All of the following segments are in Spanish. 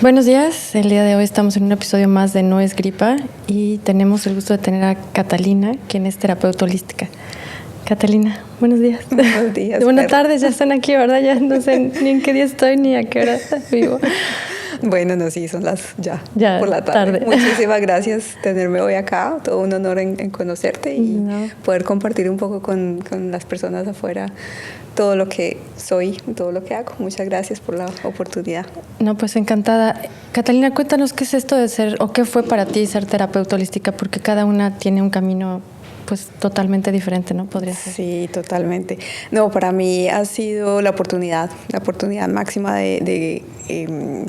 Buenos días, el día de hoy estamos en un episodio más de No es Gripa y tenemos el gusto de tener a Catalina, quien es terapeuta holística. Catalina, buenos días. Buenos días. Buenas tardes, ya están aquí, ¿verdad? Ya no sé ni en qué día estoy ni a qué hora vivo. Bueno, no, sí, son las ya por la tarde. Muchísimas gracias tenerme hoy acá. Todo un honor en conocerte y poder compartir un poco con las personas afuera todo lo que soy, todo lo que hago. Muchas gracias por la oportunidad. No, pues encantada. Catalina, cuéntanos qué es esto de ser, o qué fue para ti ser terapeuta holística, porque cada una tiene un camino pues totalmente diferente, ¿no? Podría ser. Sí, totalmente. No, para mí ha sido la oportunidad máxima de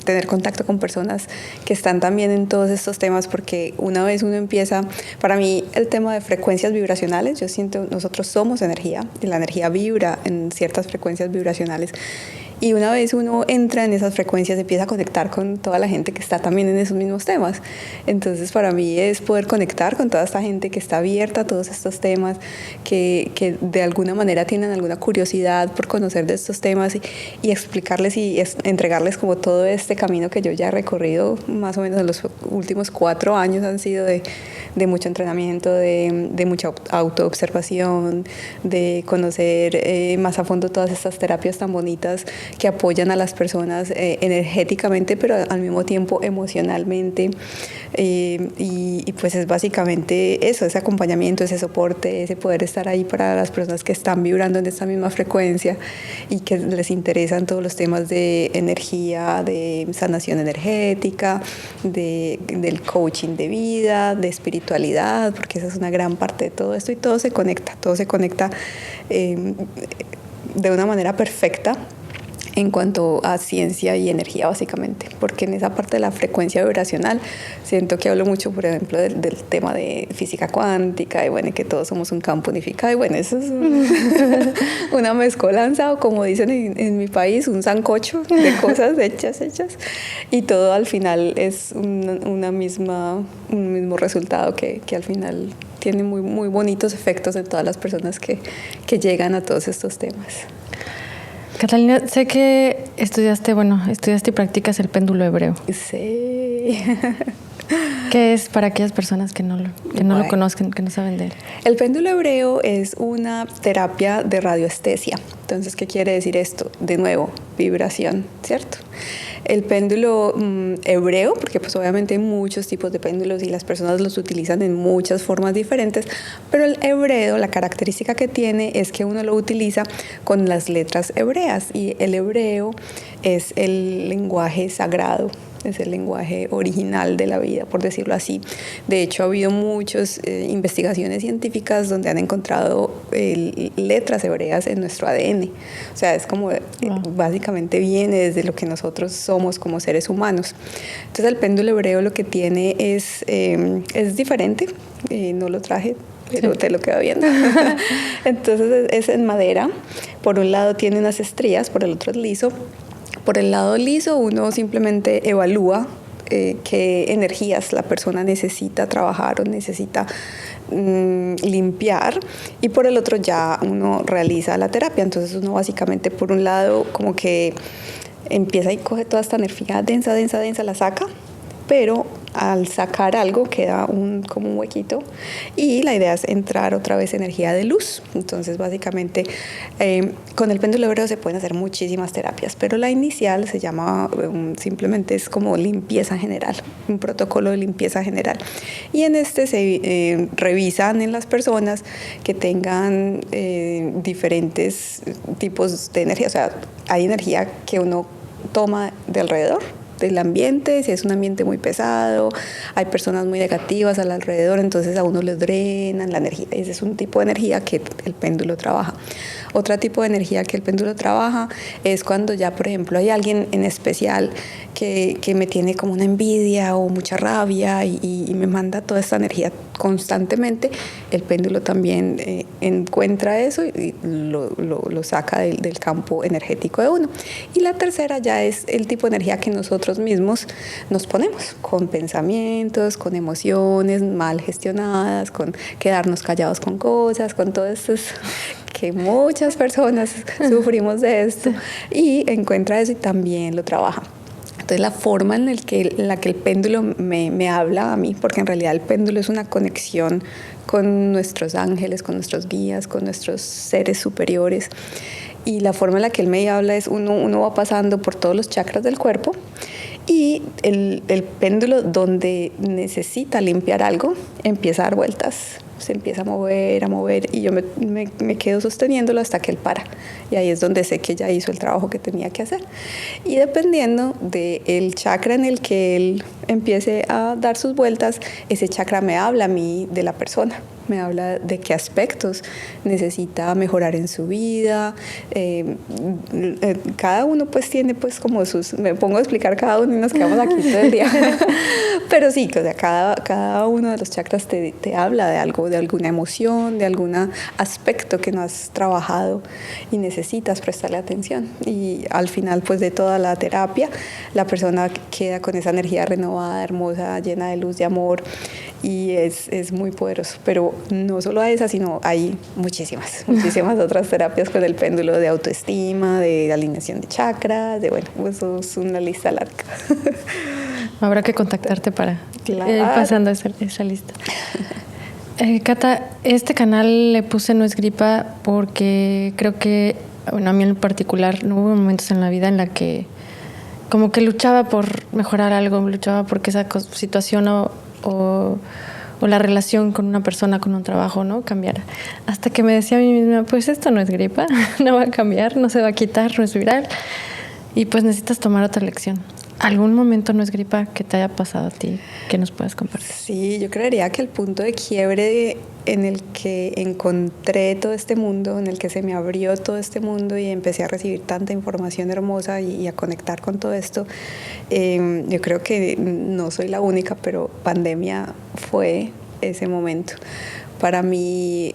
tener contacto con personas que están también en todos estos temas, porque una vez uno empieza, para mí el tema de frecuencias vibracionales, yo siento, nosotros somos energía, y la energía vibra en ciertas frecuencias vibracionales. Y una vez uno entra en esas frecuencias, empieza a conectar con toda la gente que está también en esos mismos temas. Entonces, para mí es poder conectar con toda esta gente que está abierta a todos estos temas, que de alguna manera tienen alguna curiosidad por conocer de estos temas y explicarles y entregarles como todo este camino que yo ya he recorrido, más o menos en los últimos 4 años han sido de mucho entrenamiento, de mucha autoobservación, de conocer más a fondo todas estas terapias tan bonitas que apoyan a las personas energéticamente, pero al mismo tiempo emocionalmente. Y pues es básicamente eso, ese acompañamiento, ese soporte, ese poder estar ahí para las personas que están vibrando en esta misma frecuencia y que les interesan todos los temas de energía, de sanación energética, del coaching de vida, de espiritualidad, porque esa es una gran parte de todo esto y todo se conecta de una manera perfecta en cuanto a ciencia y energía, básicamente, porque en esa parte de la frecuencia vibracional siento que hablo mucho, por ejemplo, del tema de física cuántica y bueno, que todos somos un campo unificado y bueno, eso es una mezcolanza o como dicen en mi país, un sancocho de cosas hechas y todo al final es un mismo resultado que al final tiene muy, muy bonitos efectos en todas las personas que llegan a todos estos temas. Catalina, sé que estudiaste y practicas el péndulo hebreo. Sí. ¿Qué es para aquellas personas que no lo conozcan, que no saben de él? El péndulo hebreo es una terapia de radioestesia. Entonces, ¿qué quiere decir esto? De nuevo, vibración, ¿cierto? El péndulo hebreo, porque pues obviamente hay muchos tipos de péndulos y las personas los utilizan en muchas formas diferentes, pero el hebreo, la característica que tiene es que uno lo utiliza con las letras hebreas y el hebreo es el lenguaje sagrado, es el lenguaje original de la vida, por decirlo así. De hecho, ha habido muchas investigaciones científicas donde han encontrado letras hebreas en nuestro ADN. O sea, es como básicamente viene desde lo que nosotros somos como seres humanos. Entonces, el péndulo hebreo lo que tiene es diferente. No lo traje, pero sí, te lo quedo viendo. Entonces, es en madera. Por un lado tiene unas estrías, por el otro es liso. Por el lado liso uno simplemente evalúa qué energías la persona necesita trabajar o necesita limpiar y por el otro ya uno realiza la terapia. Entonces uno básicamente por un lado como que empieza y coge toda esta energía densa, la saca, pero al sacar algo queda como un huequito y la idea es entrar otra vez energía de luz. Entonces básicamente con el péndulo hebreo se pueden hacer muchísimas terapias, pero la inicial se llama simplemente es como limpieza general, un protocolo de limpieza general y en este se revisan en las personas que tengan diferentes tipos de energía. O sea, hay energía que uno toma de alrededor del ambiente, si es un ambiente muy pesado, hay personas muy negativas al alrededor, entonces a uno le drenan la energía. Ese es un tipo de energía que el péndulo trabaja. Otro tipo de energía que el péndulo trabaja es cuando ya, por ejemplo, hay alguien en especial que me tiene como una envidia o mucha rabia y me manda toda esta energía constantemente. El péndulo también encuentra eso y lo saca del campo energético de uno. Y la tercera ya es el tipo de energía que nosotros mismos nos ponemos, con pensamientos, con emociones mal gestionadas, con quedarnos callados con cosas, con todo esto que muchas personas sufrimos de esto y encuentra eso y también lo trabaja. Entonces la forma en la que el péndulo me habla a mí, porque en realidad el péndulo es una conexión con nuestros ángeles, con nuestros guías, con nuestros seres superiores. Y la forma en la que él me habla es uno va pasando por todos los chakras del cuerpo y el péndulo donde necesita limpiar algo empieza a dar vueltas, se empieza a mover y yo me quedo sosteniéndolo hasta que él para. Y ahí es donde sé que ya hizo el trabajo que tenía que hacer. Y dependiendo del chakra en el que él empiece a dar sus vueltas, ese chakra me habla a mí de la persona. Me habla de qué aspectos necesita mejorar en su vida. Cada uno pues tiene pues como me pongo a explicar cada uno y nos quedamos aquí todo el día. Pero sí, o sea, cada uno de los chakras te habla de algo, de alguna emoción, de algún aspecto que no has trabajado y necesitas prestarle atención. Y al final pues de toda la terapia, la persona queda con esa energía renovada, hermosa, llena de luz, de amor, y es muy poderoso. Pero no solo a esa, sino hay muchísimas otras terapias con el péndulo, de autoestima, de alineación de chakras, eso es una lista larga. Habrá que contactarte para ir pasando esa lista. Cata, este canal le puse No es gripa porque creo que, bueno, a mí en particular no hubo momentos en la vida en la que como que luchaba por mejorar algo, luchaba porque esa situación o la relación con una persona, con un trabajo, ¿no?, cambiara. Hasta que me decía a mí misma, pues esto no es gripa, no va a cambiar, no se va a quitar, no es viral, y pues necesitas tomar otra lección. ¿Algún momento no es gripa que te haya pasado a ti que nos puedas compartir? Sí, yo creería que el punto de quiebre en el que encontré todo este mundo, en el que se me abrió todo este mundo y empecé a recibir tanta información hermosa y a conectar con todo esto, yo creo que no soy la única, pero pandemia fue ese momento. Para mí,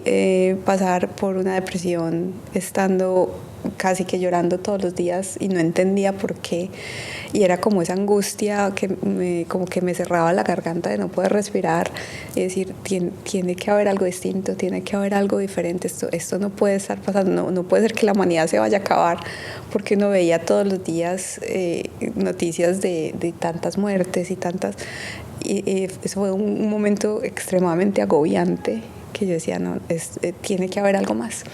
pasar por una depresión estando casi que llorando todos los días y no entendía por qué, y era como esa angustia como que me cerraba la garganta de no poder respirar y decir, tiene que haber algo distinto, tiene que haber algo diferente, esto no puede estar pasando, no puede ser que la humanidad se vaya a acabar, porque uno veía todos los días noticias de tantas muertes y tantas, y eso fue un momento extremadamente agobiante, que yo decía, no, tiene que haber algo más.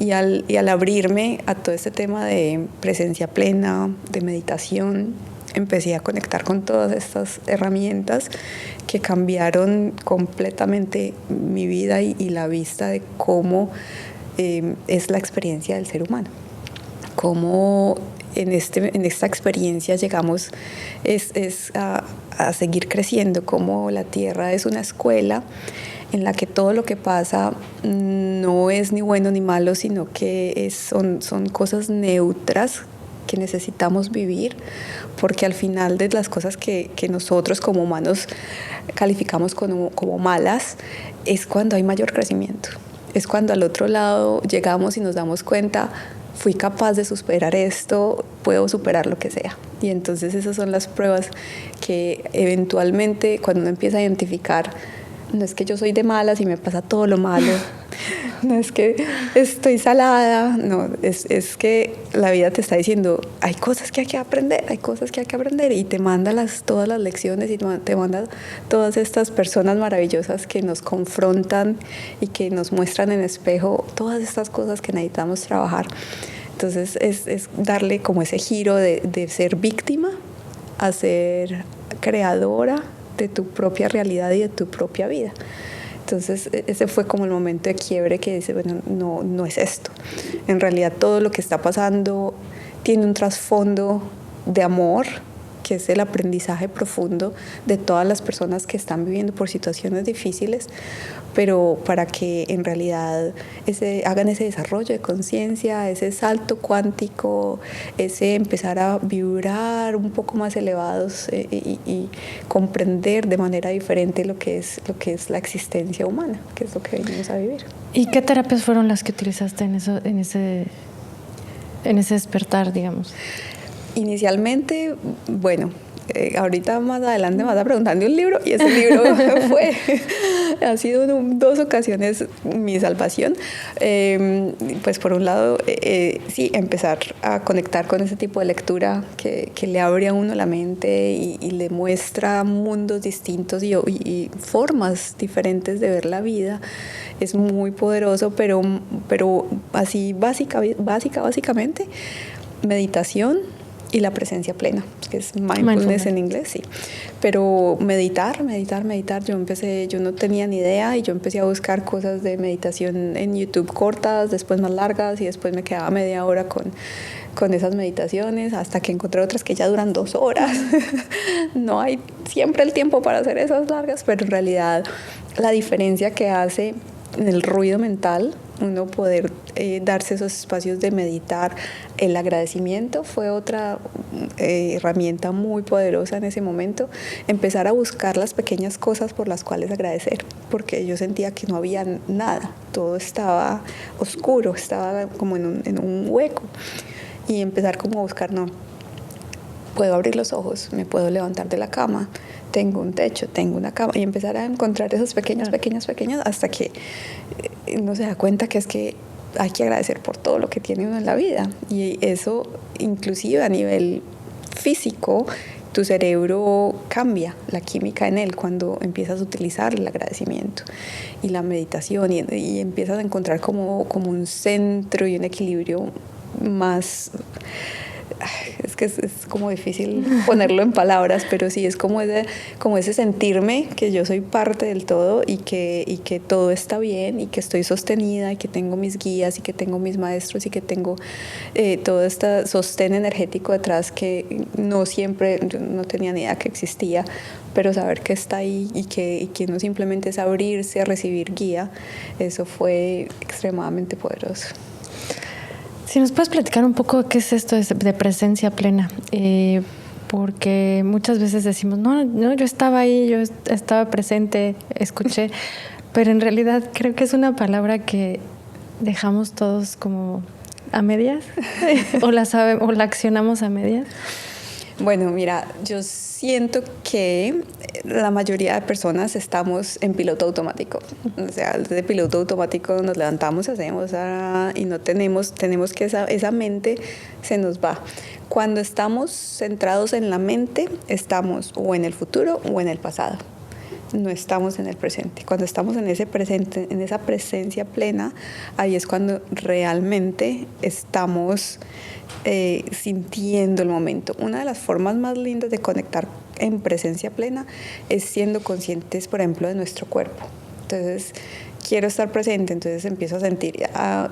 Y al abrirme a todo este tema de presencia plena, de meditación, empecé a conectar con todas estas herramientas que cambiaron completamente mi vida y la vista de cómo es la experiencia del ser humano. Cómo en esta experiencia llegamos a seguir creciendo, cómo la Tierra es una escuela en la que todo lo que pasa no es ni bueno ni malo, sino que son cosas neutras que necesitamos vivir, porque al final de las cosas que nosotros como humanos calificamos como malas, es cuando hay mayor crecimiento, es cuando al otro lado llegamos y nos damos cuenta, fui capaz de superar esto, puedo superar lo que sea. Y entonces esas son las pruebas que eventualmente cuando uno empieza a identificar, no es que yo soy de malas y me pasa todo lo malo, no es que estoy salada, no, es que la vida te está diciendo, hay cosas que hay que aprender, y te manda todas las lecciones y te manda todas estas personas maravillosas que nos confrontan y que nos muestran en espejo todas estas cosas que necesitamos trabajar. Entonces es darle como ese giro de ser víctima a ser creadora de tu propia realidad y de tu propia vida. Entonces ese fue como el momento de quiebre que dice, bueno, no es esto. En realidad todo lo que está pasando tiene un trasfondo de amor, que es el aprendizaje profundo de todas las personas que están viviendo por situaciones difíciles, pero para que en realidad hagan ese desarrollo de conciencia, ese salto cuántico, ese empezar a vibrar un poco más elevados y comprender de manera diferente lo que es la existencia humana, que es lo que venimos a vivir. ¿Y qué terapias fueron las que utilizaste en ese despertar, digamos? Inicialmente, bueno, ahorita más adelante me vas a preguntar de un libro y ese libro ha sido en 2 ocasiones mi salvación. Pues por un lado, sí, empezar a conectar con ese tipo de lectura que le abre a uno la mente y le muestra mundos distintos y formas diferentes de ver la vida. Es muy poderoso, pero así básicamente, meditación y la presencia plena, que es mindfulness en inglés, sí. Pero meditar, yo no tenía ni idea y yo empecé a buscar cosas de meditación en YouTube cortas, después más largas y después me quedaba media hora con esas meditaciones hasta que encontré otras que ya duran 2 horas. No hay siempre el tiempo para hacer esas largas, pero en realidad la diferencia que hace en el ruido mental, uno poder darse esos espacios de meditar, el agradecimiento fue otra herramienta muy poderosa en ese momento, empezar a buscar las pequeñas cosas por las cuales agradecer, porque yo sentía que no había nada, todo estaba oscuro, estaba como en un hueco, y empezar como a buscar, no, puedo abrir los ojos, me puedo levantar de la cama, tengo un techo, tengo una cama, y empezar a encontrar esos pequeños, hasta que uno se da cuenta que es que hay que agradecer por todo lo que tiene uno en la vida. Y eso, inclusive a nivel físico, tu cerebro cambia la química en él cuando empiezas a utilizar el agradecimiento y la meditación y empiezas a encontrar como un centro y un equilibrio más... Es que es como difícil ponerlo en palabras, pero sí es como ese sentirme que yo soy parte del todo y que todo está bien y que estoy sostenida y que tengo mis guías y que tengo mis maestros y que tengo todo este sostén energético detrás que no siempre, yo no tenía ni idea que existía, pero saber que está ahí y que no simplemente es abrirse a recibir guía, eso fue extremadamente poderoso. Si nos puedes platicar un poco qué es esto de presencia plena, porque muchas veces decimos, no, yo estaba ahí, yo estaba presente, escuché, pero en realidad creo que es una palabra que dejamos todos como a medias o la accionamos a medias. Bueno, mira, yo siento que la mayoría de personas estamos en piloto automático. O sea, desde piloto automático nos levantamos, hacemos y no tenemos que esa mente se nos va. Cuando estamos centrados en la mente, estamos o en el futuro o en el pasado. No estamos en el presente. Cuando estamos en ese presente, en esa presencia plena, ahí es cuando realmente estamos sintiendo el momento. Una de las formas más lindas de conectar en presencia plena es siendo conscientes, por ejemplo, de nuestro cuerpo. Entonces, quiero estar presente, entonces empiezo a sentir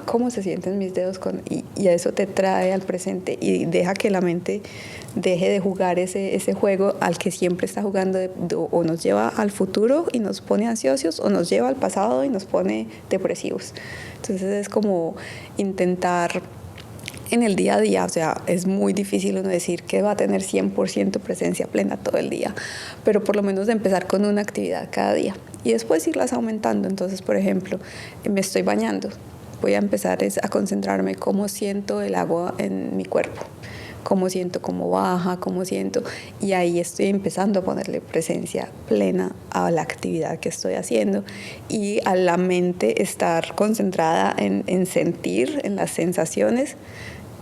cómo se sienten mis dedos y eso te trae al presente y deja que la mente deje de jugar ese juego al que siempre está jugando o nos lleva al futuro y nos pone ansiosos o nos lleva al pasado y nos pone depresivos. Entonces es como intentar en el día a día, o sea, es muy difícil uno decir que va a tener 100% presencia plena todo el día, pero por lo menos de empezar con una actividad cada día y después irlas aumentando. Entonces, por ejemplo, me estoy bañando, voy a empezar a concentrarme cómo siento el agua en mi cuerpo, cómo siento cómo baja, cómo siento, y ahí estoy empezando a ponerle presencia plena a la actividad que estoy haciendo y a la mente estar concentrada en sentir, en las sensaciones.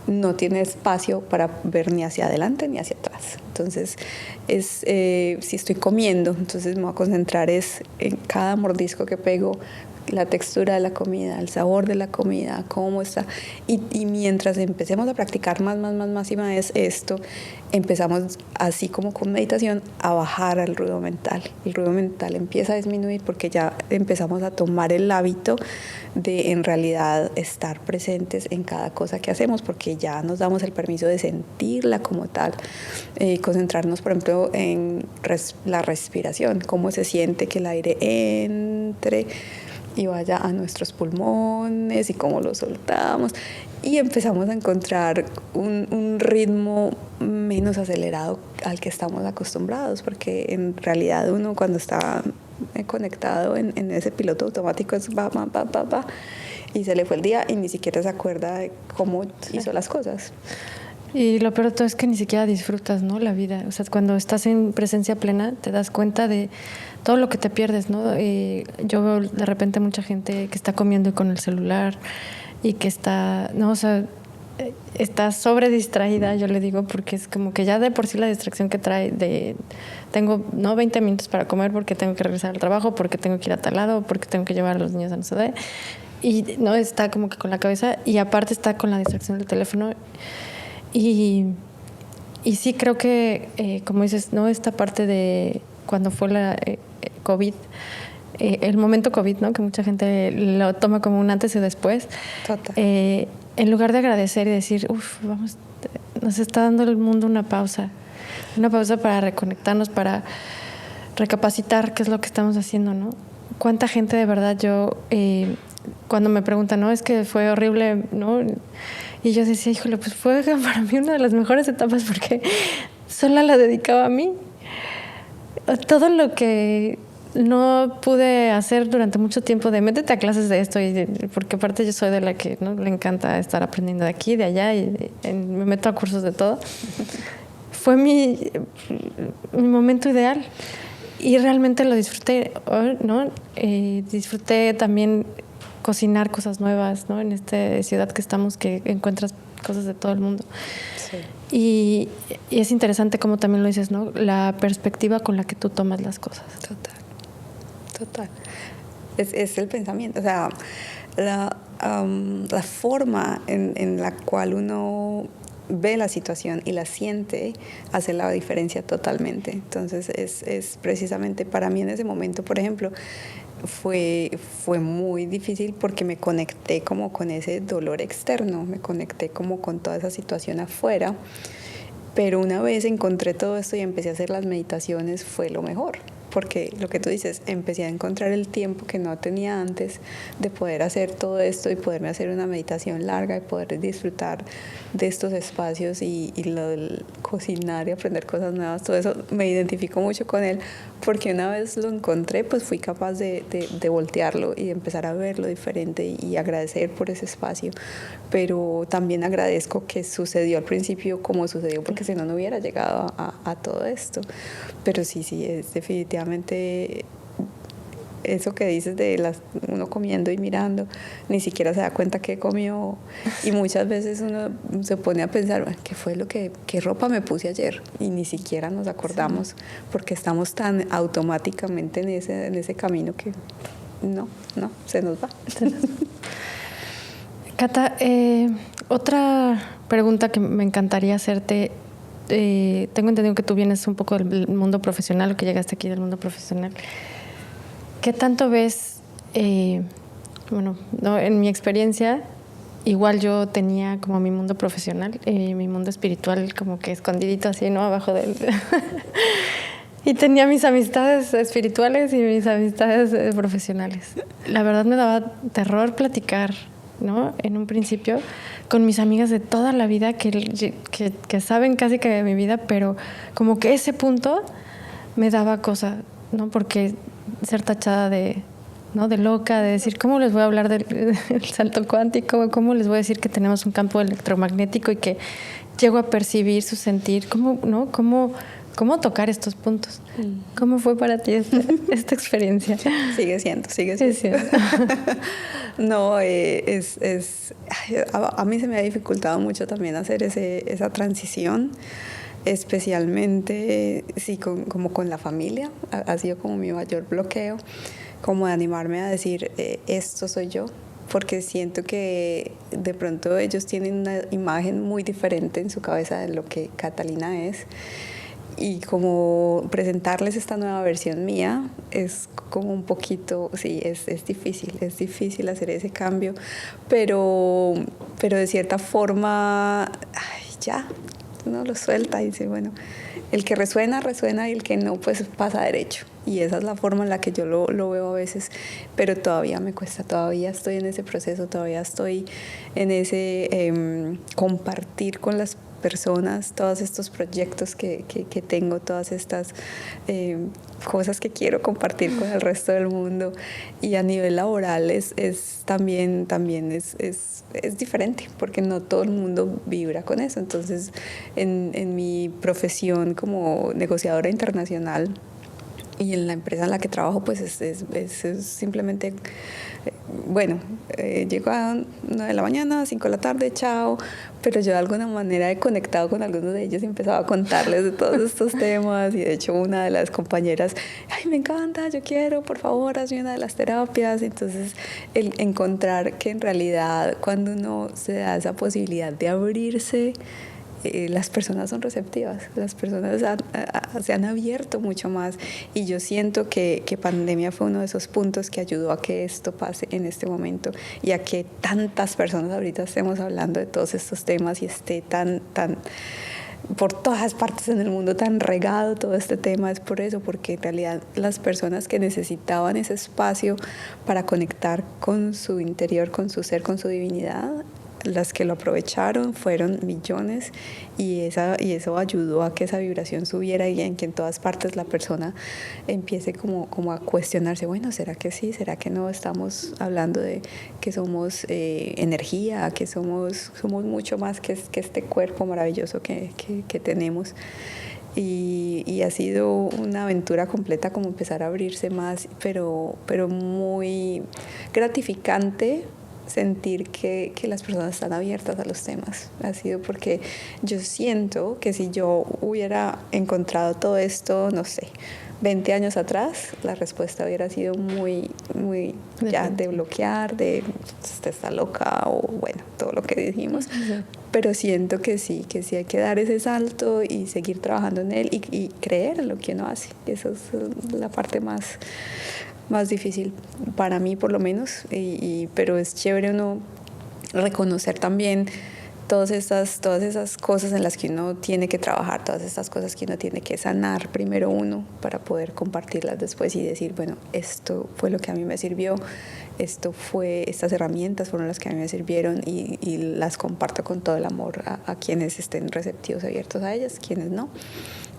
No tiene espacio para ver ni hacia adelante ni hacia atrás. Entonces, si estoy comiendo, entonces me voy a concentrar en cada mordisco que pego, la textura de la comida, el sabor de la comida, cómo está. Y mientras empecemos a practicar más y más esto, empezamos, así como con meditación, a bajar al ruido mental. El ruido mental empieza a disminuir porque ya empezamos a tomar el hábito de en realidad estar presentes en cada cosa que hacemos, porque ya nos damos el permiso de sentirla como tal. Concentrarnos, por ejemplo, en la respiración, cómo se siente que el aire entre y vaya a nuestros pulmones y cómo lo soltamos, y empezamos a encontrar un ritmo menos acelerado al que estamos acostumbrados, porque en realidad uno cuando está conectado en ese piloto automático es va, y se le fue el día y ni siquiera se acuerda de cómo hizo las cosas. Y lo peor de todo es que ni siquiera disfrutas, ¿no? La vida. O sea, cuando estás en presencia plena, te das cuenta de todo lo que te pierdes, ¿no? Yo veo de repente mucha gente que está comiendo con el celular y que está, ¿no? O sea, está sobre distraída, yo le digo, porque es como que ya de por sí la distracción que trae de tengo, ¿no? 20 minutos para comer porque tengo que regresar al trabajo, porque tengo que ir a tal lado, porque tengo que llevar a los niños a no sé dónde. Y no está como que con la cabeza y aparte está con la distracción del teléfono. Y sí creo que, como dices, ¿no? Esta parte de cuando fue la COVID, el momento COVID, ¿no? Que mucha gente lo toma como un antes y después. Total. En lugar de agradecer y decir, vamos, nos está dando el mundo una pausa para reconectarnos, para recapacitar qué es lo que estamos haciendo, ¿no? ¿Cuánta gente de verdad cuando me preguntan, no, es que fue horrible, ¿no? Y yo decía, híjole, pues fue para mí una de las mejores etapas porque sola la dedicaba a mí. Todo lo que no pude hacer durante mucho tiempo de métete a clases de esto, porque aparte yo soy de la que, ¿no? Le encanta estar aprendiendo de aquí, de allá, y me meto a cursos de todo. Fue mi momento ideal y realmente lo disfruté, ¿no? Disfruté también cocinar cosas nuevas, ¿no? En esta ciudad que estamos, que encuentras cosas de todo el mundo. Sí. Y es interesante como también lo dices, ¿no? La perspectiva con la que tú tomas las cosas. Total. Es el pensamiento, o sea, la forma en la cual uno ve la situación y la siente hace la diferencia totalmente. Entonces es precisamente para mí en ese momento, por ejemplo, fue muy difícil porque me conecté como con ese dolor externo, me conecté como con toda esa situación afuera, pero una vez encontré todo esto y empecé a hacer las meditaciones fue lo mejor. Porque lo que tú dices, empecé a encontrar el tiempo que no tenía antes de poder hacer todo esto y poderme hacer una meditación larga y poder disfrutar de estos espacios y lo del cocinar y aprender cosas nuevas, todo eso me identifico mucho con él porque una vez lo encontré pues fui capaz de voltearlo y de empezar a verlo diferente y agradecer por ese espacio, pero también agradezco que sucedió al principio como sucedió porque si no, no hubiera llegado a todo esto, pero sí, es definitivamente eso que dices de uno comiendo y mirando, ni siquiera se da cuenta qué comió y muchas veces uno se pone a pensar qué ropa me puse ayer y ni siquiera nos acordamos sí. Porque estamos tan automáticamente en ese camino que no, se nos va. Cata, otra pregunta que me encantaría hacerte. Tengo entendido que tú vienes un poco del mundo profesional, o que llegaste aquí del mundo profesional. ¿Qué tanto ves? No, en mi experiencia, igual yo tenía como mi mundo profesional, mi mundo espiritual como que escondidito así, ¿no? Abajo del... Y tenía mis amistades espirituales y mis amistades profesionales. La verdad me daba terror platicar, ¿no? En un principio con mis amigas de toda la vida que saben casi que de mi vida, pero como que ese punto me daba cosa, ¿no? Porque ser tachada de loca, de decir, ¿cómo les voy a hablar del salto cuántico? ¿Cómo les voy a decir que tenemos un campo electromagnético y que llego a percibir su sentir? ¿Cómo tocar estos puntos? ¿Cómo fue para ti esta experiencia? Sigue siendo. No, a mí se me ha dificultado mucho también hacer esa transición, especialmente como con la familia. Ha sido como mi mayor bloqueo, como de animarme a decir, esto soy yo, porque siento que de pronto ellos tienen una imagen muy diferente en su cabeza de lo que Catalina es. Y como presentarles esta nueva versión mía es como un poquito, sí, es difícil hacer ese cambio, pero de cierta forma, ya, uno lo suelta y dice, bueno, el que resuena y el que no, pues pasa derecho. Y esa es la forma en la que yo lo veo a veces, pero todavía me cuesta, todavía estoy en ese proceso, todavía estoy en ese compartir con las personas, todos estos proyectos que tengo, todas estas cosas que quiero compartir con el resto del mundo. Y a nivel laboral también es diferente, porque no todo el mundo vibra con eso. Entonces, en mi profesión como negociadora internacional y en la empresa en la que trabajo, pues es simplemente, bueno, llego a 9 de la mañana, 5 de la tarde, chao. Pero yo de alguna manera he conectado con algunos de ellos y empezaba a contarles de todos estos temas. Y de hecho una de las compañeras, ay, me encanta, yo quiero, por favor, hazme una de las terapias. Entonces el encontrar que en realidad cuando uno se da esa posibilidad de abrirse, las personas son receptivas, las personas se han abierto mucho más, y yo siento que pandemia fue uno de esos puntos que ayudó a que esto pase en este momento y a que tantas personas ahorita estemos hablando de todos estos temas y esté tan por todas partes en el mundo tan regado todo este tema. Es por eso, porque en realidad las personas que necesitaban ese espacio para conectar con su interior, con su ser, con su divinidad, las que lo aprovecharon fueron millones, y eso ayudó a que esa vibración subiera y en que en todas partes la persona empiece como a cuestionarse, bueno, ¿será que sí? ¿Será que no? Estamos hablando de que somos energía, que somos mucho más que este cuerpo maravilloso que tenemos. Y ha sido una aventura completa como empezar a abrirse más, pero muy gratificante sentir que las personas están abiertas a los temas. Ha sido porque yo siento que si yo hubiera encontrado todo esto, no sé, 20 años atrás, la respuesta hubiera sido muy ya de bloquear, de usted está loca, o bueno, todo lo que dijimos. Uh-huh. Pero siento que sí hay que dar ese salto y seguir trabajando en él y creer en lo que uno hace. Esa es la parte más difícil para mí, por lo menos, pero es chévere uno reconocer también todas esas cosas en las que uno tiene que trabajar, todas estas cosas que uno tiene que sanar primero uno para poder compartirlas después y decir, bueno, esto fue lo que a mí me sirvió, estas herramientas fueron las que a mí me sirvieron, y las comparto con todo el amor a quienes estén receptivos, abiertos a ellas. Quienes no,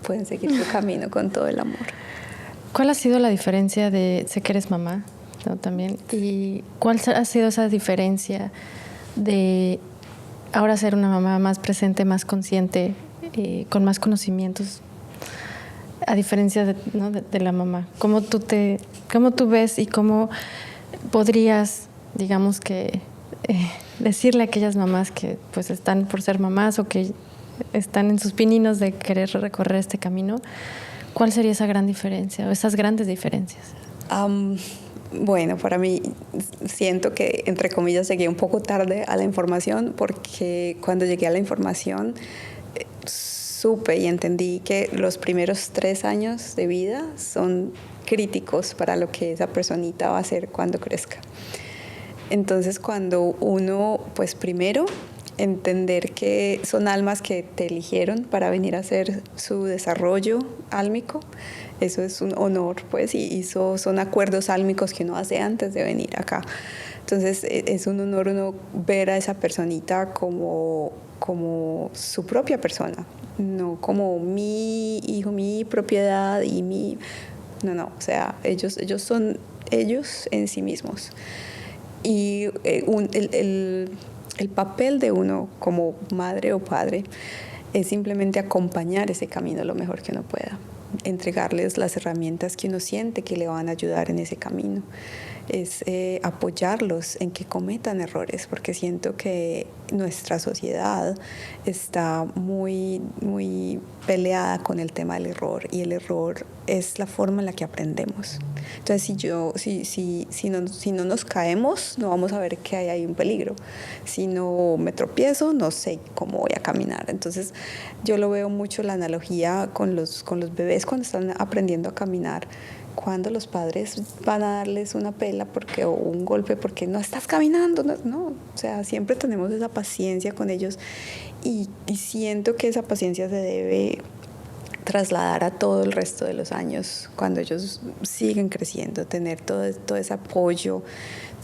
pueden seguir su camino con todo el amor. ¿Cuál ha sido la diferencia de, sé que eres mamá, ¿no? También, y cuál ha sido esa diferencia de ahora ser una mamá más presente, más consciente, con más conocimientos, a diferencia de la mamá? ¿Cómo tú ves y cómo podrías, digamos que, decirle a aquellas mamás que pues están por ser mamás o que están en sus pininos de querer recorrer este camino? ¿Cuál sería esa gran diferencia o esas grandes diferencias? Bueno, para mí siento que, entre comillas, llegué un poco tarde a la información, porque cuando llegué a la información supe y entendí que los primeros 3 años de vida son críticos para lo que esa personita va a hacer cuando crezca. Entonces, cuando uno, pues primero, entender que son almas que te eligieron para venir a hacer su desarrollo álmico, eso es un honor, pues, y son acuerdos álmicos que uno hace antes de venir acá. Entonces es un honor uno ver a esa personita como su propia persona, no como mi hijo, mi propiedad y mi... No, o sea, ellos son ellos en sí mismos. Y el papel de uno como madre o padre es simplemente acompañar ese camino lo mejor que uno pueda, entregarles las herramientas que uno siente que le van a ayudar en ese camino, es apoyarlos en que cometan errores, porque siento que nuestra sociedad está muy peleada con el tema del error, y el error es la forma en la que aprendemos. Entonces, si no nos caemos, no vamos a ver que hay ahí un peligro. Si no me tropiezo, no sé cómo voy a caminar. Entonces, yo lo veo mucho la analogía con los bebés cuando están aprendiendo a caminar. Cuando los padres van a darles una pela o un golpe porque no estás caminando, no, o sea, siempre tenemos esa paciencia con ellos, y siento que esa paciencia se debe trasladar a todo el resto de los años cuando ellos siguen creciendo, tener todo ese apoyo,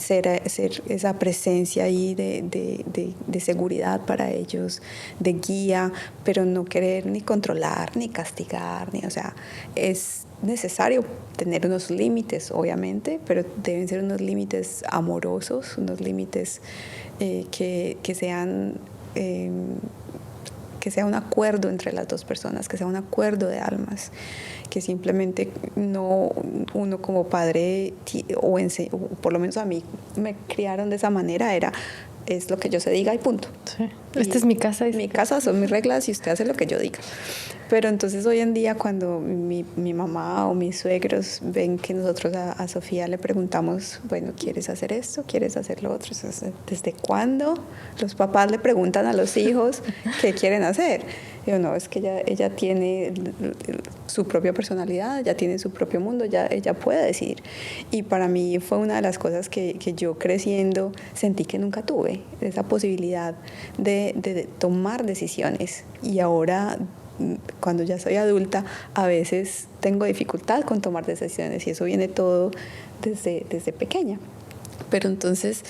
ser esa presencia ahí de seguridad para ellos, de guía, pero no querer ni controlar, ni castigar, o sea, es necesario tener unos límites, obviamente, pero deben ser unos límites amorosos, unos límites que sean... que sea un acuerdo entre las dos personas, que sea un acuerdo de almas, que simplemente no uno como padre, o por lo menos a mí me criaron de esa manera, es lo que yo se diga y punto. Sí. Esta es mi casa. Mi casa, son mis reglas y usted hace lo que yo diga. Pero entonces hoy en día cuando mi mamá o mis suegros ven que nosotros a Sofía le preguntamos, bueno, ¿quieres hacer esto? ¿Quieres hacer lo otro? ¿Desde cuándo los papás le preguntan a los hijos qué quieren hacer? Yo no, es que ella tiene su propia personalidad, ya tiene su propio mundo, ella puede decidir. Y para mí fue una de las cosas que yo creciendo sentí que nunca tuve, esa posibilidad de tomar decisiones. Y ahora, cuando ya soy adulta, a veces tengo dificultad con tomar decisiones y eso viene todo desde pequeña. Pero entonces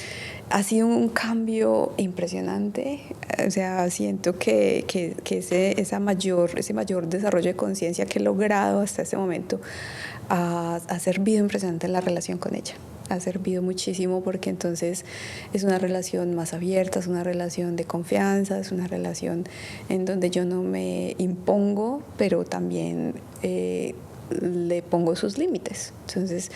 ha sido un cambio impresionante, o sea, siento que ese mayor desarrollo de conciencia que he logrado hasta este momento ha servido impresionante en la relación con ella. Ha servido muchísimo porque entonces es una relación más abierta, es una relación de confianza, es una relación en donde yo no me impongo, pero también le pongo sus límites. Entonces,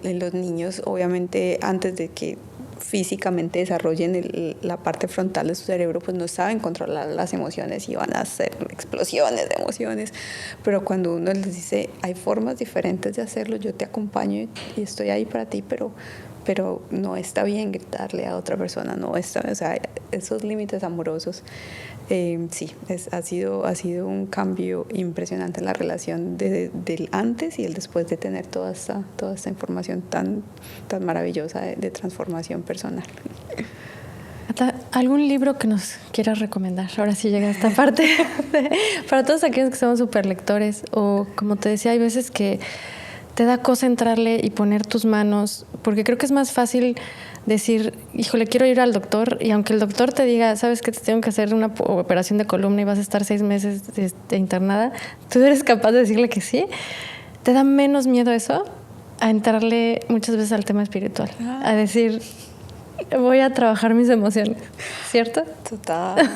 los niños, obviamente, antes de que físicamente desarrollen la parte frontal de su cerebro, pues no saben controlar las emociones y van a hacer explosiones de emociones, pero cuando uno les dice hay formas diferentes de hacerlo, yo te acompaño y estoy ahí para ti, pero no está bien gritarle a otra persona, no está, o sea, esos límites amorosos, sí, ha sido un cambio impresionante en la relación del antes y el después de tener toda esta información tan maravillosa de transformación personal. ¿Algún libro que nos quieras recomendar? Ahora sí llega esta parte. Para todos aquellos que somos súper lectores, o como te decía, hay veces que te da cosa entrarle y poner tus manos, porque creo que es más fácil decir, híjole, quiero ir al doctor, y aunque el doctor te diga, sabes que te tengo que hacer una operación de columna y vas a estar 6 meses internada, tú eres capaz de decirle que sí. Te da menos miedo eso a entrarle muchas veces al tema espiritual, a decir, voy a trabajar mis emociones, ¿cierto? Total.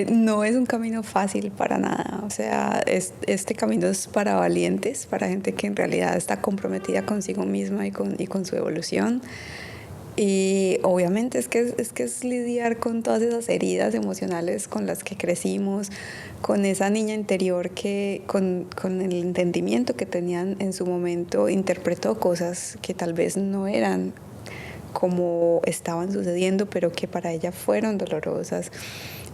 No es un camino fácil para nada, o sea, este camino es para valientes, para gente que en realidad está comprometida consigo misma y con su evolución. Y obviamente es que es lidiar con todas esas heridas emocionales con las que crecimos, con esa niña interior que con el entendimiento que tenían en su momento interpretó cosas que tal vez no eran como estaban sucediendo, pero que para ella fueron dolorosas.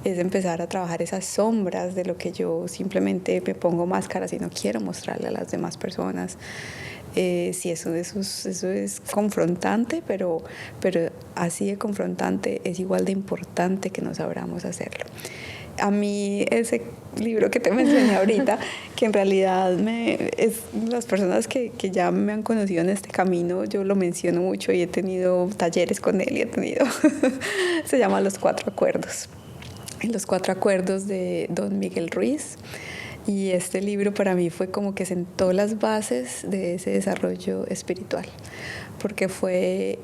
Es empezar a trabajar esas sombras de lo que yo simplemente me pongo máscaras y no quiero mostrarle a las demás personas. Sí, eso es confrontante, pero así de confrontante es igual de importante que nos abramos a hacerlo. A mí ese libro que te mencioné ahorita, que en realidad es las personas que ya me han conocido en este camino, yo lo menciono mucho y he tenido talleres con él y se llama Los 4 Acuerdos. Los 4 Acuerdos de Don Miguel Ruiz. Y este libro para mí fue como que sentó las bases de ese desarrollo espiritual, porque fue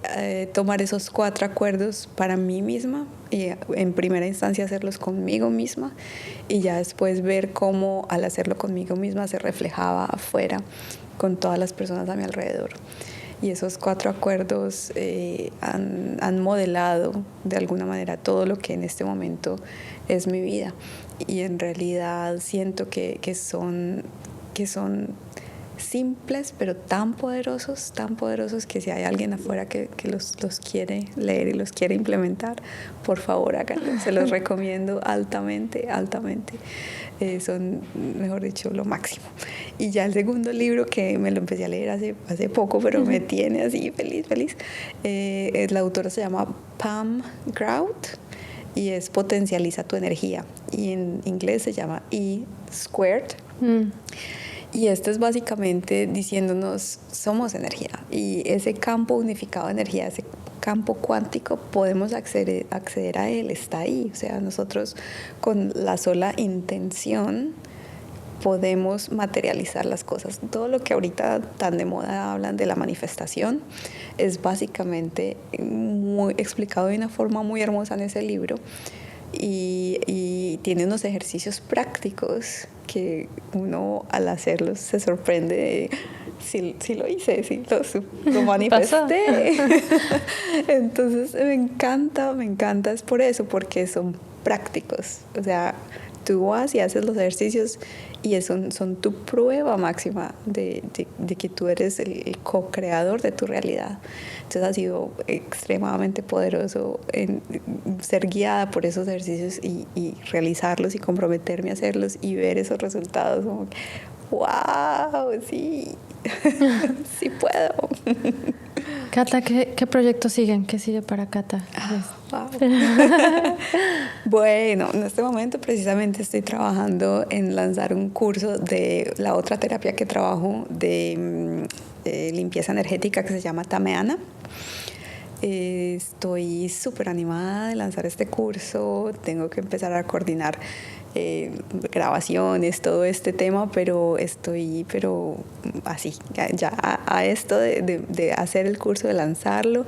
tomar esos 4 acuerdos para mí misma y en primera instancia hacerlos conmigo misma y ya después ver cómo al hacerlo conmigo misma se reflejaba afuera con todas las personas a mi alrededor. Y esos 4 acuerdos han modelado de alguna manera todo lo que en este momento es mi vida. Y en realidad siento que son simples, pero tan poderosos que si hay alguien afuera que los quiere leer y los quiere implementar, por favor háganlo. Se los recomiendo altamente. Son, mejor dicho, lo máximo. Y ya el segundo libro, que me lo empecé a leer hace poco, pero me tiene así feliz. La autora se llama Pam Grout y es Potencializa tu energía. Y en inglés se llama E Squared. Y esto es básicamente diciéndonos, somos energía, y ese campo unificado de energía, ese campo cuántico, podemos acceder a él, está ahí. O sea, nosotros con la sola intención podemos materializar las cosas. Todo lo que ahorita tan de moda hablan de la manifestación es básicamente muy explicado de una forma muy hermosa en ese libro, y tiene unos ejercicios prácticos que uno al hacerlos se sorprende de si lo hice, si lo manifesté. Entonces me encanta, es por eso, porque son prácticos. O sea, tú vas y haces los ejercicios y son tu prueba máxima de que tú eres el co-creador de tu realidad. Entonces ha sido extremadamente poderoso en ser guiada por esos ejercicios y realizarlos y comprometerme a hacerlos y ver esos resultados como, wow, sí, sí puedo. Cata, ¿qué proyectos siguen? ¿Qué sigue para Cata? Wow. Bueno, en este momento precisamente estoy trabajando en lanzar un curso de la otra terapia que trabajo de limpieza energética, que se llama Tameana. Estoy súper animada de lanzar este curso. Tengo que empezar a coordinar grabaciones, todo este tema, pero estoy así, ya a esto de hacer el curso, de lanzarlo.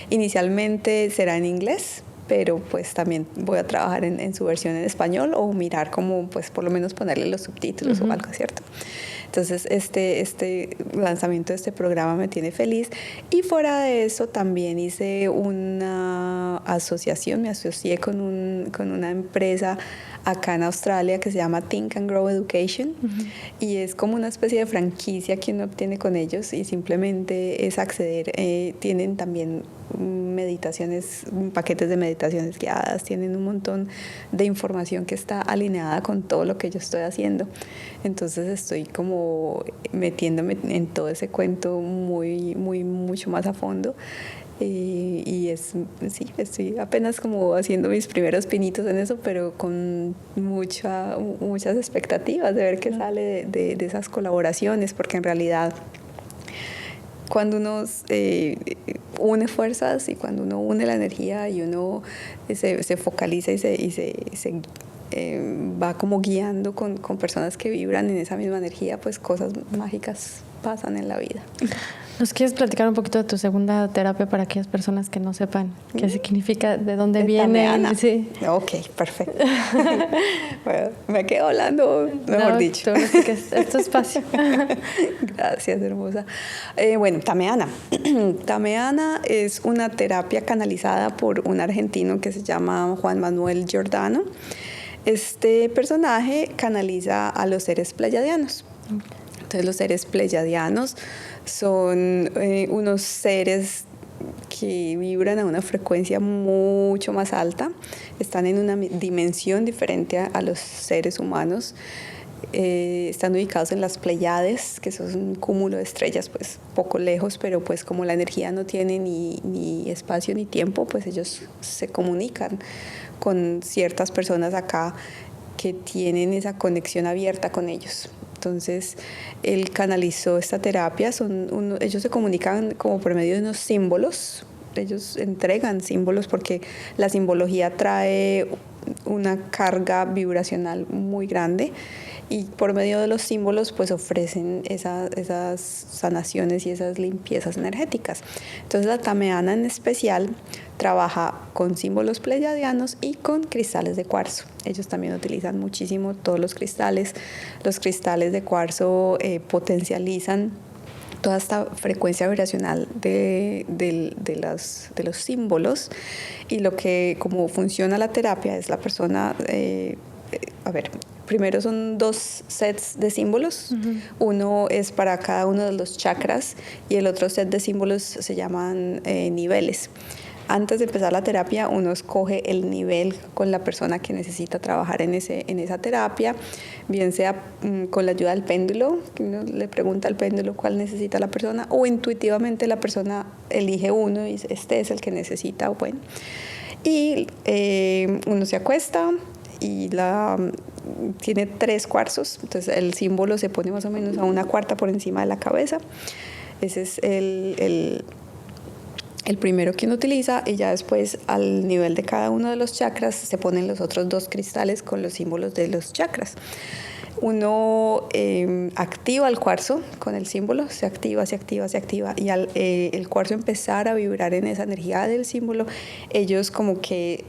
Inicialmente será en inglés, pero pues también voy a trabajar en su versión en español, o mirar cómo, pues por lo menos ponerle los subtítulos o algo, ¿cierto? Entonces este lanzamiento de este programa me tiene feliz. Y fuera de eso también hice una asociación, me asocié con una empresa acá en Australia que se llama Think and Grow Education, y es como una especie de franquicia que uno obtiene con ellos, y simplemente es acceder. Tienen también meditaciones, paquetes de meditaciones guiadas, tienen un montón de información que está alineada con todo lo que yo estoy haciendo. Entonces estoy como metiéndome en todo ese cuento mucho más a fondo. Y sí, estoy apenas como haciendo mis primeros pinitos en eso, pero con muchas expectativas de ver qué sale de esas colaboraciones, porque en realidad cuando uno une fuerzas, y cuando uno une la energía y uno se focaliza y se va como guiando con personas que vibran en esa misma energía, pues cosas mágicas pasan en la vida. ¿Nos quieres platicar un poquito de tu segunda terapia para aquellas personas que no sepan qué significa, de dónde viene? Sí. Ok, perfecto. Bueno, me quedo hablando, mejor dicho. Es tu espacio. Gracias, hermosa. Bueno, Tameana. Tameana es una terapia canalizada por un argentino que se llama Juan Manuel Giordano. Este personaje canaliza a los seres pleyadianos. Entonces, los seres pleyadianos son unos seres que vibran a una frecuencia mucho más alta, están en una dimensión diferente a los seres humanos. Están ubicados en las Pléyades, que son un cúmulo de estrellas, pues poco lejos, pero pues como la energía no tiene ni espacio ni tiempo, pues ellos se comunican con ciertas personas acá que tienen esa conexión abierta con ellos. Entonces, él canalizó esta terapia. Ellos se comunican como por medio de unos símbolos. Ellos entregan símbolos porque la simbología trae una carga vibracional muy grande, y por medio de los símbolos pues ofrecen esas sanaciones y esas limpiezas energéticas. Entonces, la Tameana en especial trabaja con símbolos pleyadianos y con cristales de cuarzo. Ellos también utilizan muchísimo todos los cristales. Los cristales de cuarzo potencializan toda esta frecuencia vibracional de los símbolos. Y como funciona la terapia es la persona, primero son 2 sets de símbolos. Uno es para cada uno de los chakras y el otro set de símbolos se llaman niveles. Antes de empezar la terapia, uno escoge el nivel con la persona que necesita trabajar en esa terapia, bien sea con la ayuda del péndulo, que uno le pregunta al péndulo cuál necesita la persona, o intuitivamente la persona elige uno y dice, este es el que necesita, y uno se acuesta y tiene 3 cuarzos, entonces el símbolo se pone más o menos a 1/4 por encima de la cabeza. Ese es el primero que uno utiliza, y ya después al nivel de cada uno de los chakras se ponen los otros 2 cristales con los símbolos de los chakras. Uno activa el cuarzo con el símbolo, se activa, y al el cuarzo empezar a vibrar en esa energía del símbolo, ellos como que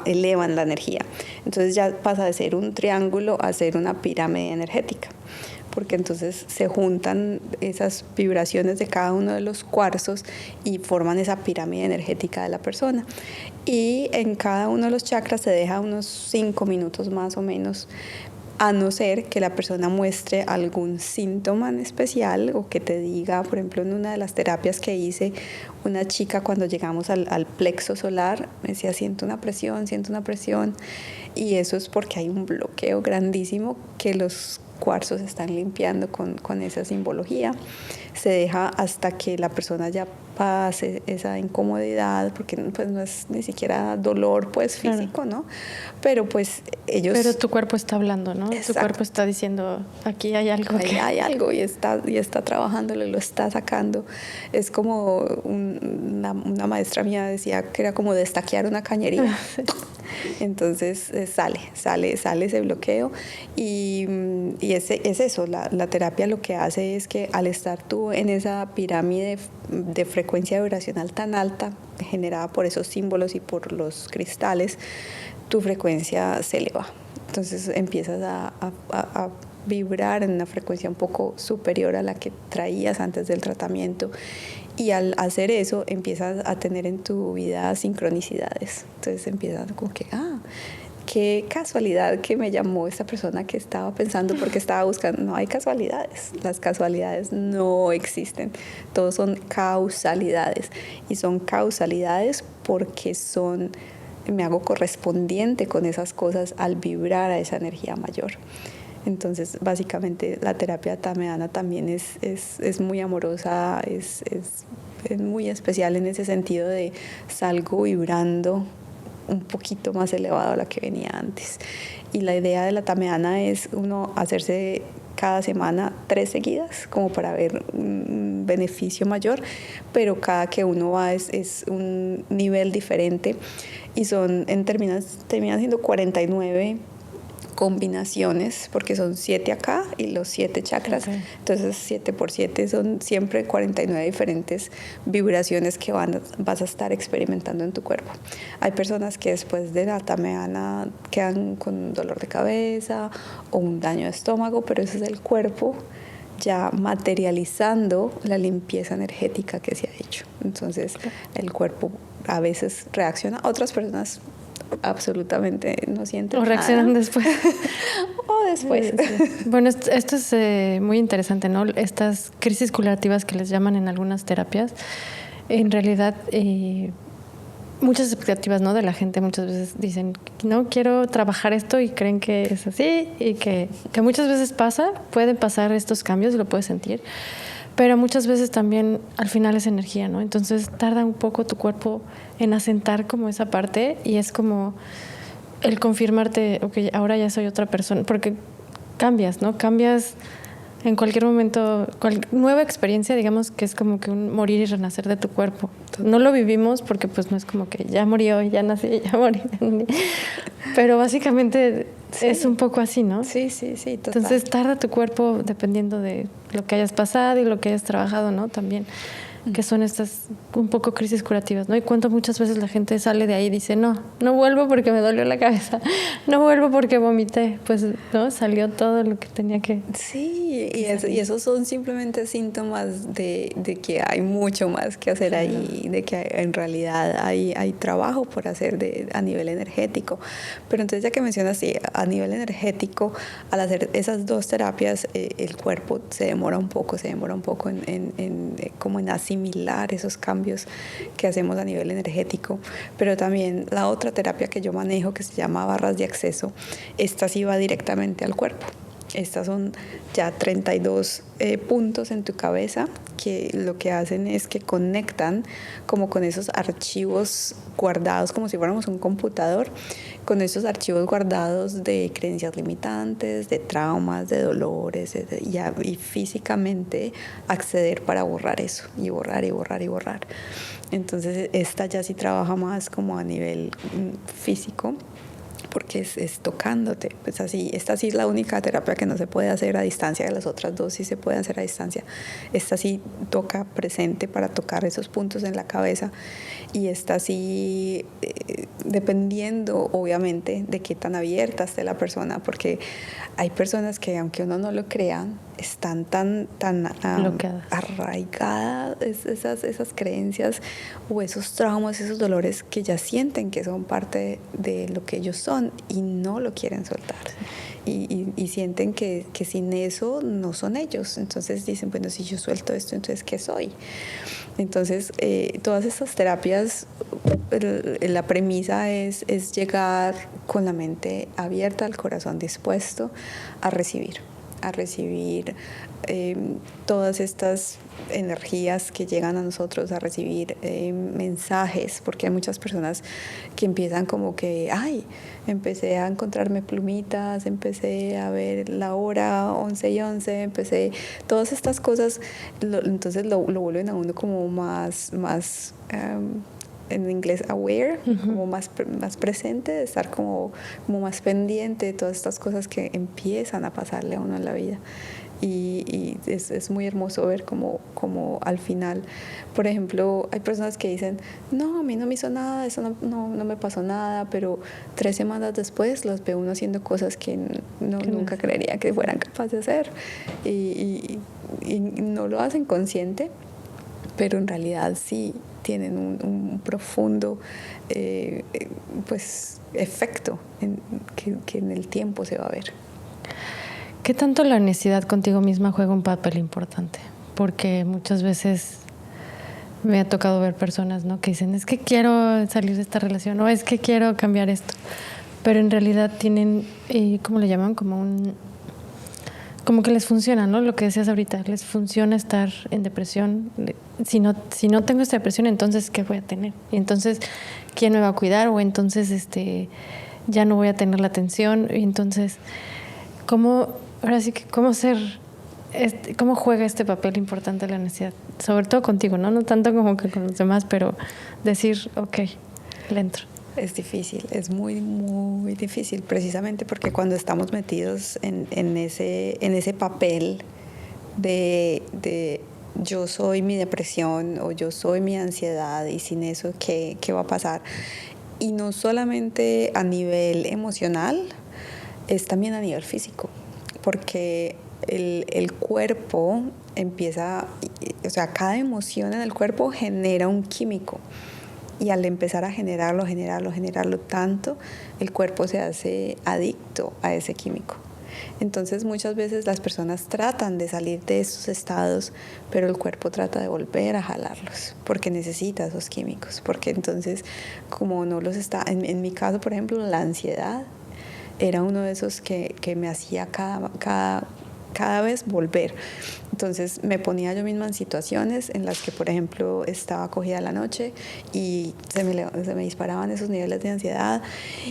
elevan la energía. Entonces ya pasa de ser un triángulo a ser una pirámide energética, porque entonces se juntan esas vibraciones de cada uno de los cuarzos y forman esa pirámide energética de la persona. Y en cada uno de los chakras se deja unos 5 minutos más o menos, a no ser que la persona muestre algún síntoma en especial, o que te diga, por ejemplo, en una de las terapias que hice, una chica cuando llegamos al plexo solar me decía, siento una presión, y eso es porque hay un bloqueo grandísimo que los cuarzos están limpiando con esa simbología. Se deja hasta que la persona ya pase esa incomodidad, porque pues no es ni siquiera dolor pues físico, claro, ¿no? Pero pues ellos... Pero tu cuerpo está hablando, ¿no? Exacto. Tu cuerpo está diciendo, aquí hay algo. Hay algo, y está trabajándolo, lo está sacando. Es como una maestra mía decía que era como destaquear una cañería. Sí. Entonces sale ese bloqueo, y es eso, la terapia lo que hace es que al estar tú en esa pirámide de frecuencia vibracional tan alta, generada por esos símbolos y por los cristales, tu frecuencia se eleva. Entonces empiezas a vibrar en una frecuencia un poco superior a la que traías antes del tratamiento, y al hacer eso empiezas a tener en tu vida sincronicidades. Entonces empiezas como que, qué casualidad que me llamó esta persona que estaba pensando, porque estaba buscando. No hay casualidades, las casualidades no existen, todos son causalidades, y son causalidades porque me hago correspondiente con esas cosas al vibrar a esa energía mayor. Entonces, básicamente, la terapia tameana también es muy amorosa, es muy especial en ese sentido de salgo vibrando un poquito más elevado a la que venía antes. Y la idea de la tameana es uno hacerse cada semana 3 seguidas, como para ver un beneficio mayor, pero cada que uno va es un nivel diferente, y terminan siendo 49 combinaciones, porque son 7 acá y los 7 chakras. Okay. Entonces 7 por 7 son siempre 49 diferentes vibraciones que vas a estar experimentando en tu cuerpo. Hay personas que después de la tameana quedan con dolor de cabeza o un daño de estómago, pero ese es el cuerpo ya materializando la limpieza energética que se ha hecho. Entonces el cuerpo a veces reacciona, otras personas absolutamente no sienten nada. O reaccionan después. O después. Sí. Bueno, esto es muy interesante, ¿no? Estas crisis curativas que les llaman en algunas terapias, en realidad muchas expectativas, ¿no? De la gente muchas veces dicen, no, quiero trabajar esto, y creen que es así, y que muchas veces pueden pasar estos cambios y lo puedes sentir, pero muchas veces también al final es energía, ¿no? Entonces tarda un poco tu cuerpo en asentar como esa parte, y es como el confirmarte, ok, ahora ya soy otra persona, porque cambias, ¿no? Cambias en cualquier momento, nueva experiencia, digamos que es como que un morir y renacer de tu cuerpo. No lo vivimos porque pues no es como que ya morí hoy, ya nací, ya morí. Pero básicamente sí, es un poco así, ¿no? Sí, total. Entonces tarda tu cuerpo dependiendo de lo que hayas pasado y lo que hayas trabajado, ¿no? También, que son estas un poco crisis curativas, ¿no? Y cuánto muchas veces la gente sale de ahí y dice, no vuelvo porque me dolió la cabeza, no vuelvo porque vomité, pues, ¿no? Salió todo lo que tenía que... Sí, y esos son simplemente síntomas de que hay mucho más que hacer ahí, de que en realidad hay trabajo por hacer a nivel energético. Pero entonces, ya que mencionas, sí, a nivel energético, al hacer esas 2 terapias, el cuerpo se demora un poco como en asimilar esos cambios que hacemos a nivel energético. Pero también la otra terapia que yo manejo, que se llama barras de acceso, esta sí va directamente al cuerpo. Estas son ya 32 puntos en tu cabeza que lo que hacen es que conectan como con esos archivos guardados, como si fuéramos un computador, con esos archivos guardados de creencias limitantes, de traumas, de dolores, y físicamente acceder para borrar eso, y borrar y borrar y borrar. Entonces esta ya sí trabaja más como a nivel físico, porque es tocándote. Pues así, esta sí es la única terapia que no se puede hacer a distancia, las otras dos sí se pueden hacer a distancia. Esta sí toca presente para tocar esos puntos en la cabeza, y esta sí, dependiendo obviamente de qué tan abierta esté la persona, porque hay personas que, aunque uno no lo crea, están tan arraigadas esas creencias o esos traumas, esos dolores, que ya sienten que son parte de lo que ellos son y no lo quieren soltar. Y sienten que sin eso no son ellos. Entonces dicen, bueno, si yo suelto esto, entonces ¿qué soy? Entonces todas estas terapias, la premisa es llegar con la mente abierta, el corazón dispuesto a recibir todas estas energías que llegan a nosotros, a recibir mensajes, porque hay muchas personas que empiezan como que, empecé a encontrarme plumitas, empecé a ver la hora 11:11, empecé todas estas cosas, entonces lo vuelven a uno como más en inglés aware, como más presente, de estar como más pendiente de todas estas cosas que empiezan a pasarle a uno en la vida. Y es muy hermoso ver como al final, por ejemplo, hay personas que dicen, no, a mí no me hizo nada, eso no me pasó nada, pero 3 semanas después los ve uno haciendo cosas que nunca creería que fueran capaces de hacer, y no lo hacen consciente, pero en realidad sí tienen un profundo pues efecto que en el tiempo se va a ver. ¿Qué tanto la honestidad contigo misma juega un papel importante? Porque muchas veces me ha tocado ver personas, ¿no?, que dicen, es que quiero salir de esta relación, o es que quiero cambiar esto, pero en realidad tienen, ¿cómo le llaman? Como que les funciona, ¿no? Lo que decías ahorita, les funciona estar en depresión. Si no tengo esta depresión, entonces ¿qué voy a tener? Y entonces, ¿quién me va a cuidar? O entonces ya no voy a tener la atención. Y entonces, ¿cómo juega este papel importante la honestidad? Sobre todo contigo, ¿no? No tanto como que con los demás, pero decir, ok, le entro. Es difícil, es muy, muy difícil, precisamente porque cuando estamos metidos en ese papel de yo soy mi depresión o yo soy mi ansiedad, y sin eso, ¿qué va a pasar? Y no solamente a nivel emocional, es también a nivel físico, porque el cuerpo empieza, o sea, cada emoción en el cuerpo genera un químico. Y al empezar a generarlo tanto, el cuerpo se hace adicto a ese químico. Entonces muchas veces las personas tratan de salir de esos estados, pero el cuerpo trata de volver a jalarlos, porque necesita esos químicos. Porque entonces, como no los está, en mi caso, por ejemplo, la ansiedad era uno de esos que me hacía cada vez volver. Entonces me ponía yo misma en situaciones en las que, por ejemplo, estaba acogida la noche y se me disparaban esos niveles de ansiedad,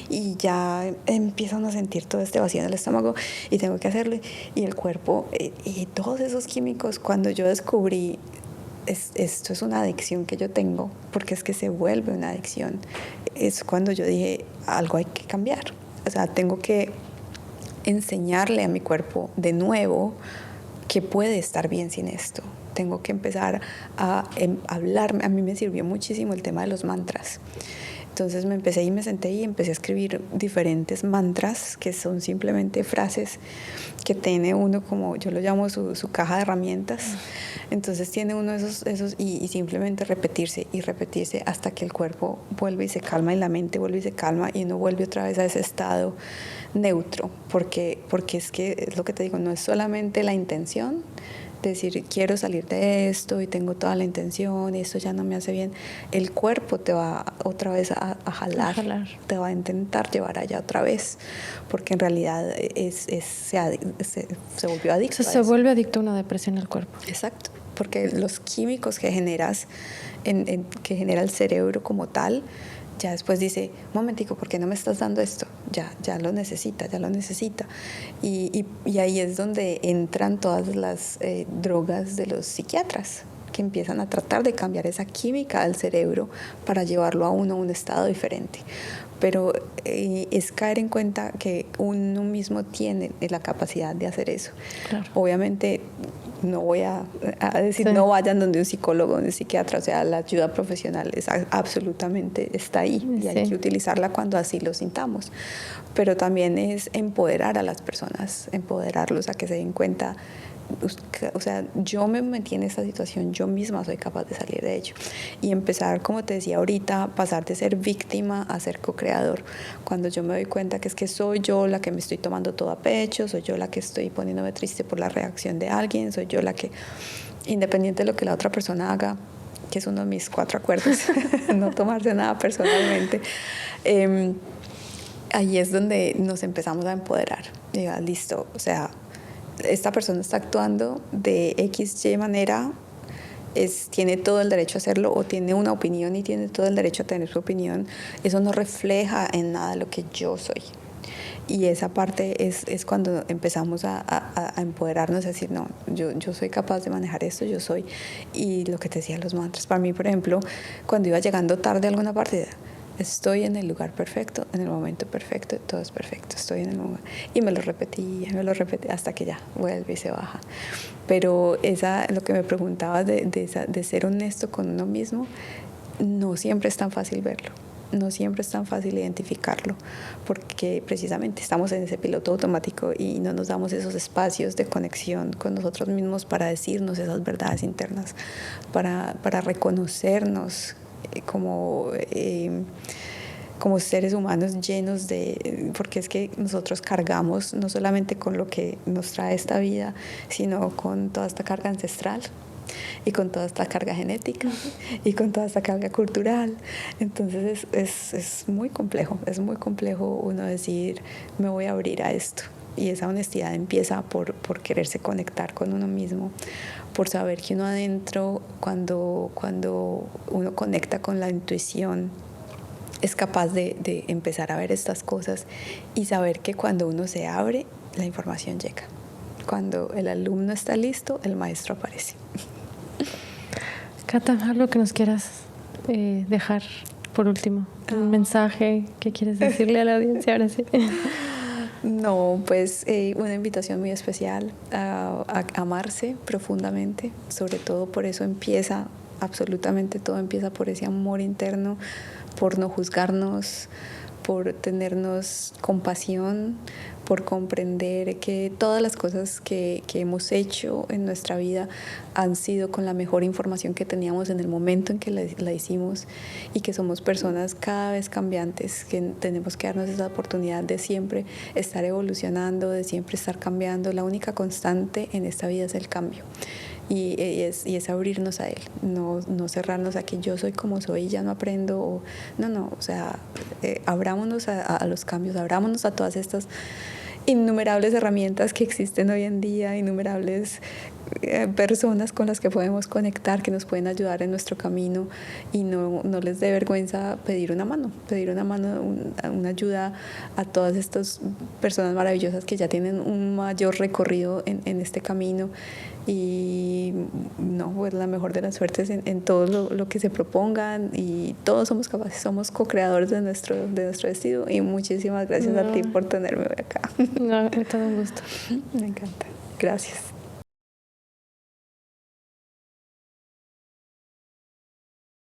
y ya empiezan a sentir todo este vacío en el estómago y tengo que hacerlo, y el cuerpo y todos esos químicos. Cuando yo descubrí esto es una adicción que yo tengo, porque es que se vuelve una adicción, es cuando yo dije, algo hay que cambiar. O sea, tengo que enseñarle a mi cuerpo de nuevo que puede estar bien sin esto. Tengo que empezar a hablarme. A mí me sirvió muchísimo el tema de los mantras. Entonces me senté y empecé a escribir diferentes mantras, que son simplemente frases que tiene uno, como yo lo llamo, su caja de herramientas. Entonces tiene uno esos y simplemente repetirse y repetirse hasta que el cuerpo vuelve y se calma, y la mente vuelve y se calma, y uno vuelve otra vez a ese estado neutro, porque es que es lo que te digo, no es solamente la intención, decir quiero salir de esto y tengo toda la intención y esto ya no me hace bien, el cuerpo te va otra vez a jalar, te va a intentar llevar allá otra vez, porque en realidad se volvió adicto. Se vuelve adicto a una depresión el cuerpo. Exacto, porque los químicos que generas, que genera el cerebro como tal, ya después dice, un momentico, ¿por qué no me estás dando esto? Ya lo necesita. Y ahí es donde entran todas las drogas de los psiquiatras, que empiezan a tratar de cambiar esa química del cerebro para llevarlo a uno a un estado diferente. Pero es caer en cuenta que uno mismo tiene la capacidad de hacer eso. Claro. Obviamente no voy a decir sí. No vayan donde un psicólogo, donde un psiquiatra, o sea, la ayuda profesional absolutamente está ahí y hay que utilizarla cuando así lo sintamos. Pero también es empoderar a las personas, empoderarlos a que se den cuenta. O sea, yo me metí en esta situación, yo misma soy capaz de salir de ello y empezar, como te decía ahorita, pasar de ser víctima a ser co-creador. Cuando yo me doy cuenta que es que soy yo la que me estoy tomando todo a pecho, soy yo la que estoy poniéndome triste por la reacción de alguien, soy yo la que, independiente de lo que la otra persona haga, que es uno de mis 4 acuerdos, no tomarse nada personalmente, ahí es donde nos empezamos a empoderar. Diga, listo, o sea, esta persona está actuando de X, Y manera, tiene todo el derecho a hacerlo, o tiene una opinión y tiene todo el derecho a tener su opinión. Eso no refleja en nada lo que yo soy. Y esa parte es cuando empezamos a empoderarnos, a decir, no, yo soy capaz de manejar esto, yo soy. Y lo que te decía los mantras, para mí, por ejemplo, cuando iba llegando tarde a alguna partida, estoy en el lugar perfecto, en el momento perfecto, todo es perfecto, estoy en el momento. Y me lo repetí hasta que ya vuelve y se baja. Pero lo que me preguntabas de ser honesto con uno mismo, no siempre es tan fácil verlo, no siempre es tan fácil identificarlo, porque precisamente estamos en ese piloto automático y no nos damos esos espacios de conexión con nosotros mismos para decirnos esas verdades internas, para reconocernos como seres humanos llenos porque es que nosotros cargamos no solamente con lo que nos trae esta vida, sino con toda esta carga ancestral y con toda esta carga genética y con toda esta carga cultural. Entonces es muy complejo uno decir, me voy a abrir a esto. Y esa honestidad empieza por quererse conectar con uno mismo, por saber que uno adentro, cuando uno conecta con la intuición, es capaz de empezar a ver estas cosas y saber que cuando uno se abre, la información llega. Cuando el alumno está listo, el maestro aparece. Cata, algo que nos quieras dejar por último, un mensaje que quieres decirle a la audiencia ahora sí. No, pues una invitación muy especial a amarse profundamente, sobre todo por eso absolutamente todo empieza por ese amor interno, por no juzgarnos, por tenernos compasión, por comprender que todas las cosas que hemos hecho en nuestra vida han sido con la mejor información que teníamos en el momento en que la hicimos, y que somos personas cada vez cambiantes, que tenemos que darnos esa oportunidad de siempre estar evolucionando, de siempre estar cambiando. La única constante en esta vida es el cambio. Y es abrirnos a él, no cerrarnos a que yo soy como soy y ya no aprendo, o sea, abrámonos a los cambios, abrámonos a todas estas innumerables herramientas que existen hoy en día, innumerables personas con las que podemos conectar, que nos pueden ayudar en nuestro camino, y no les dé vergüenza pedir una mano, una ayuda a todas estas personas maravillosas que ya tienen un mayor recorrido en este camino. Y pues la mejor de las suertes en todo lo que se propongan, y todos somos capaces, somos co-creadores de nuestro destino. Y muchísimas gracias a ti por tenerme hoy acá. No, es todo un gusto. Me encanta. Gracias.